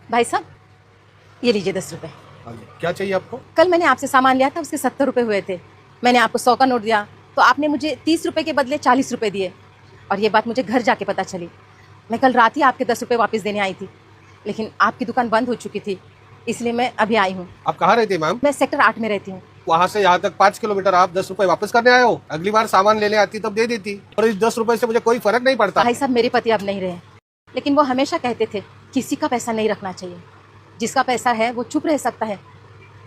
भाई साहब, ये लीजिए 10 रुपए। क्या चाहिए आपको? कल मैंने आपसे सामान लिया था, उसके 70 रुपए हुए थे। मैंने आपको 100 का नोट दिया तो आपने मुझे 30 रुपए के बदले 40 रुपए दिए, और ये बात मुझे घर जाके पता चली। मैं कल रात ही आपके 10 रुपए वापस देने आई थी, लेकिन आपकी दुकान बंद हो चुकी थी, इसलिए मैं अभी आई हूँ। आप कहाँ रहती है मैम? मैं सेक्टर 8 में रहती हूँ। वहाँ से यहाँ तक 5 किलोमीटर, आप 10 रुपए वापस करने आए हो? अगली बार सामान लेने आती तब दे देती, और इस 10 रुपए से मुझे कोई फर्क नहीं पड़ता। भाई साहब, मेरे पति अब नहीं रहे, लेकिन वो हमेशा कहते थे किसी का पैसा नहीं रखना चाहिए, जिसका पैसा है वो चुप रह सकता है,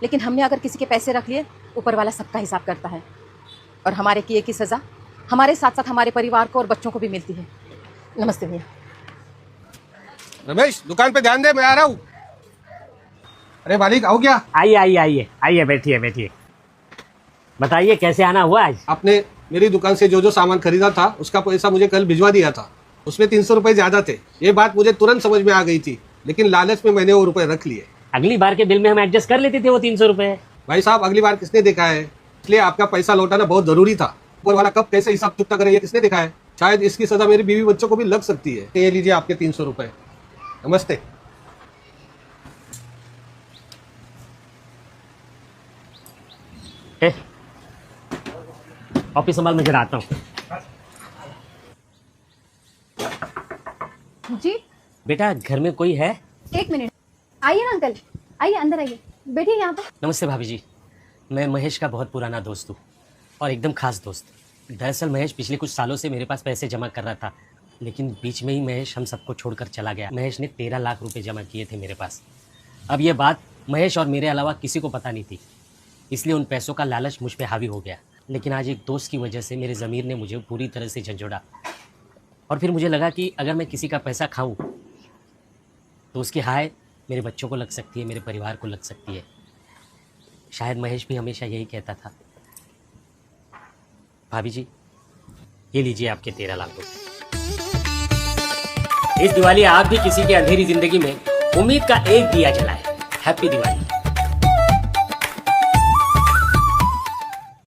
लेकिन हमने अगर किसी के पैसे रख लिए, ऊपर वाला सबका हिसाब करता है, और हमारे किए की सज़ा हमारे साथ साथ हमारे परिवार को और बच्चों को भी मिलती है। नमस्ते भैया। रमेश, दुकान पे ध्यान दे, मैं आ रहा हूँ। अरे मालिक, आओ क्या? आइए आइए आइए आइए, बैठिए बैठिए। बताइए कैसे आना हुआ आज? आपने मेरी दुकान से जो जो सामान खरीदा था उसका पैसा मुझे कल भिजवा दिया था। उसमें 300 रुपए ज्यादा थे। ये बात मुझे तुरंत समझ में आ गई थी, लेकिन लालच में मैंने वो रुपए रख लिए। अगली बार के बिल में हम एडजस्ट कर लेते थे वो 300 रुपए। भाई साहब, अगली बार किसने देखा है? इसलिए आपका पैसा लौटाना बहुत जरूरी था। ऊपर वाला कब कैसे हिसाब चुकता करे ये किसने देखा है? शायद इसकी सजा मेरी बीवी बच्चों को भी लग सकती है। ये लीजिए आपके 300 रुपए। नमस्ते। ऑफिस संभाल, मैं जरा आता हूँ। जी बेटा, घर में कोई है? 1 मिनट, आइए ना अंकल, आइए अंदर आइए, बैठिए यहाँ पे। नमस्ते भाभी जी, मैं महेश का बहुत पुराना दोस्त हूँ और एकदम खास दोस्त। दरअसल महेश पिछले कुछ सालों से मेरे पास पैसे जमा कर रहा था, लेकिन बीच में ही महेश हम सबको छोड़कर चला गया। महेश ने 13 लाख रुपए जमा किए थे मेरे पास। अब ये बात महेश और मेरे अलावा किसी को पता नहीं थी, इसलिए उन पैसों का लालच मुझ पे हावी हो गया। लेकिन आज एक दोस्त की वजह से मेरे ज़मीर ने मुझे पूरी तरह से झंझोड़ा, और फिर मुझे लगा कि अगर मैं किसी का पैसा खाऊं तो उसकी हाय मेरे बच्चों को लग सकती है, मेरे परिवार को लग सकती है। शायद महेश भी हमेशा यही कहता था। भाभी जी, ये लीजिए आपके 13 लाख रुपए। इस दिवाली आप भी किसी की अंधेरी जिंदगी में उम्मीद का एक दिया जलाएं। हैप्पी दिवाली।